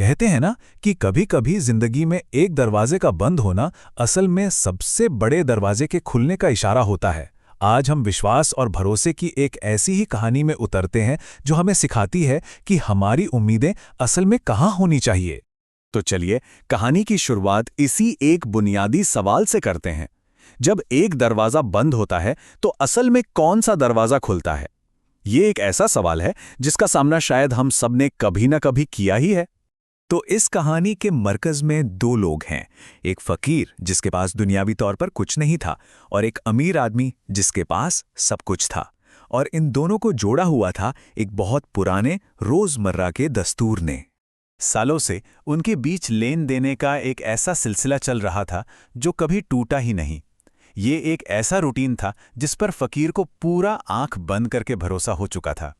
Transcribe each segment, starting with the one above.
कहते हैं ना कि कभी-कभी जिंदगी में एक दरवाजे का बंद होना असल में सबसे बड़े दरवाजे के खुलने का इशारा होता है। आज हम विश्वास और भरोसे की एक ऐसी ही कहानी में उतरते हैं जो हमें सिखाती है कि हमारी उम्मीदें असल में कहाँ होनी चाहिए। तो चलिए कहानी की शुरुआत इसी एक बुनियादी सवाल से करते हैं। जब एक दरवाजा बंद होता है तो असल में कौन सा दरवाजा खुलता है? ये एक ऐसा सवाल है जिसका सामना शायद हम सब ने कभी ना कभी किया ही है। तो इस कहानी के मरकज में दो लोग हैं, एक फकीर जिसके पास दुनियावी तौर पर कुछ नहीं था और एक अमीर आदमी जिसके पास सब कुछ था। और इन दोनों को जोड़ा हुआ था एक बहुत पुराने रोजमर्रा के दस्तूर ने। सालों से उनके बीच लेन देने का एक ऐसा सिलसिला चल रहा था जो कभी टूटा ही नहीं। ये एक ऐसा रूटीन था जिस पर फकीर को पूरा आंख बंद करके भरोसा हो चुका था।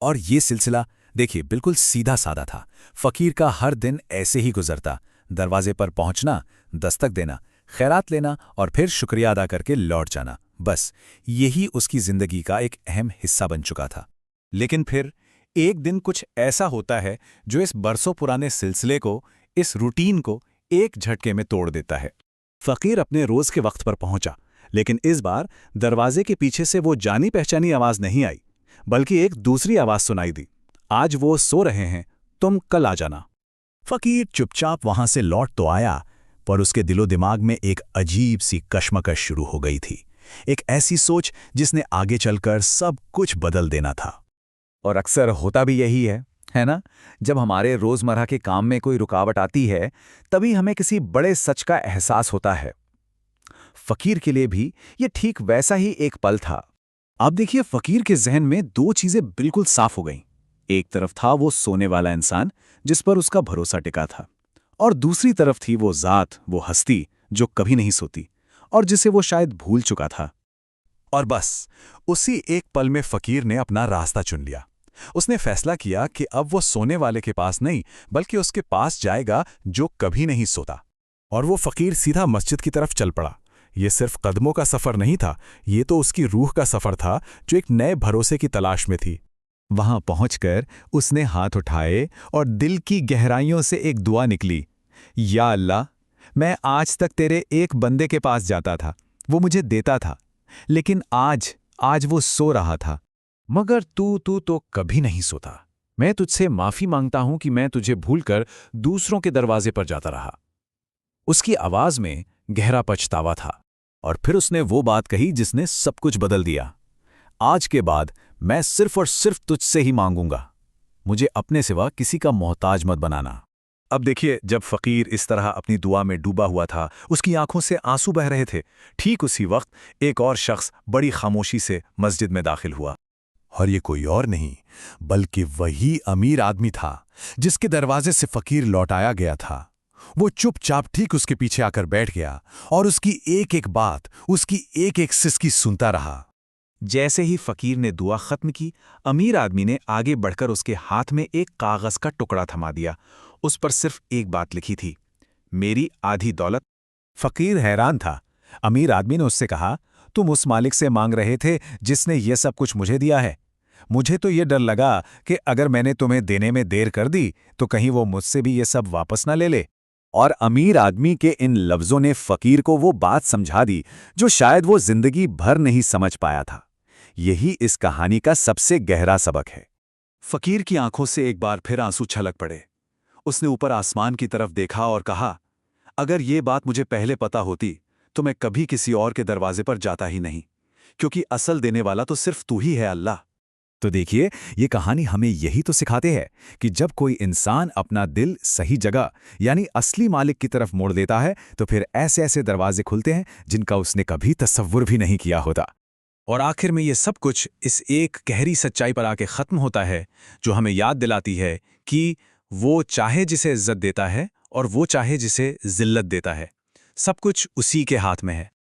और ये सिलसिला देखिए बिल्कुल सीधा साधा था। फकीर का हर दिन ऐसे ही गुजरता, दरवाजे पर पहुंचना, दस्तक देना, खैरात लेना और फिर शुक्रिया अदा करके लौट जाना। बस यही उसकी जिंदगी का एक अहम हिस्सा बन चुका था। लेकिन फिर एक दिन कुछ ऐसा होता है जो इस बरसों पुराने सिलसिले को, इस रूटीन को एक झटके में तोड़ देता है। फकीर अपने रोज के वक्त पर पहुंचा, लेकिन इस बार दरवाजे के पीछे से वो जानी पहचानी आवाज नहीं आई, बल्कि एक दूसरी आवाज सुनाई दी। आज वो सो रहे हैं, तुम कल आ जाना। फकीर चुपचाप वहां से लौट तो आया, पर उसके दिलो दिमाग में एक अजीब सी कश्मकश शुरू हो गई थी। एक ऐसी सोच जिसने आगे चलकर सब कुछ बदल देना था। और अक्सर होता भी यही है ना? जब हमारे रोजमर्रा के काम में कोई रुकावट आती है, तभी हमें किसी बड़े सच का एहसास होता है। फकीर के लिए भी ये ठीक वैसा ही एक पल था। अब देखिए, फकीर के जहन में दो चीजें बिल्कुल साफ हो गईं। एक तरफ था वो सोने वाला इंसान जिस पर उसका भरोसा टिका था, और दूसरी तरफ थी वो जात, वो हस्ती जो कभी नहीं सोती और जिसे वो शायद भूल चुका था। और बस उसी एक पल में फकीर ने अपना रास्ता चुन लिया। उसने फैसला किया कि अब वो सोने वाले के पास नहीं, बल्कि उसके पास जाएगा जो कभी नहीं सोता। और वो फकीर सीधा मस्जिद की तरफ चल पड़ा। ये सिर्फ कदमों का सफर नहीं था, ये तो उसकी रूह का सफर था जो एक नए भरोसे की तलाश में थी। वहां पहुंचकर उसने हाथ उठाए और दिल की गहराइयों से एक दुआ निकली। या अल्लाह, मैं आज तक तेरे एक बंदे के पास जाता था, वो मुझे देता था, लेकिन आज वो सो रहा था। मगर तू तो कभी नहीं सोता। मैं तुझसे माफी मांगता हूं कि मैं तुझे भूलकर दूसरों के दरवाजे पर जाता रहा। उसकी आवाज में गहरा पछतावा था। और फिर उसने वो बात कही जिसने सब कुछ बदल दिया। आज के बाद मैं सिर्फ और सिर्फ तुझसे ही मांगूंगा, मुझे अपने सिवा किसी का मोहताज मत बनाना। अब देखिए, जब फकीर इस तरह अपनी दुआ में डूबा हुआ था, उसकी आंखों से आंसू बह रहे थे, ठीक उसी वक्त एक और शख्स बड़ी खामोशी से मस्जिद में दाखिल हुआ। और ये कोई और नहीं बल्कि वही अमीर आदमी था जिसके दरवाजे से फकीर लौटाया गया था। वो चुपचाप ठीक उसके पीछे आकर बैठ गया और उसकी एक एक बात, उसकी एक एक सिसकी सुनता रहा। जैसे ही फकीर ने दुआ खत्म की, अमीर आदमी ने आगे बढ़कर उसके हाथ में एक कागज का टुकड़ा थमा दिया। उस पर सिर्फ एक बात लिखी थी, मेरी आधी दौलत। फकीर हैरान था। अमीर आदमी ने उससे कहा, तुम उस मालिक से मांग रहे थे जिसने ये सब कुछ मुझे दिया है। मुझे तो ये डर लगा कि अगर मैंने तुम्हें देने में देर कर दी तो कहीं वो मुझसे भी ये सब वापस ना ले ले। और अमीर आदमी के इन लफ्जों ने फकीर को वो बात समझा दी जो शायद वो जिंदगी भर नहीं समझ पाया था। यही इस कहानी का सबसे गहरा सबक है। फकीर की आंखों से एक बार फिर आंसू छलक पड़े। उसने ऊपर आसमान की तरफ देखा और कहा, अगर ये बात मुझे पहले पता होती तो मैं कभी किसी और के दरवाजे पर जाता ही नहीं, क्योंकि असल देने वाला तो सिर्फ तू ही है अल्लाह। तो देखिए, ये कहानी हमें यही तो सिखाते हैं कि जब कोई इंसान अपना दिल सही जगह यानी असली मालिक की तरफ मोड़ देता है तो फिर ऐसे ऐसे दरवाजे खुलते हैं जिनका उसने कभी तसव्वुर भी नहीं किया होता। और आखिर में ये सब कुछ इस एक गहरी सच्चाई पर आके खत्म होता है जो हमें याद दिलाती है कि वो चाहे जिसे इज्जत देता है और वो चाहे जिसे जिल्लत देता है, सब कुछ उसी के हाथ में है।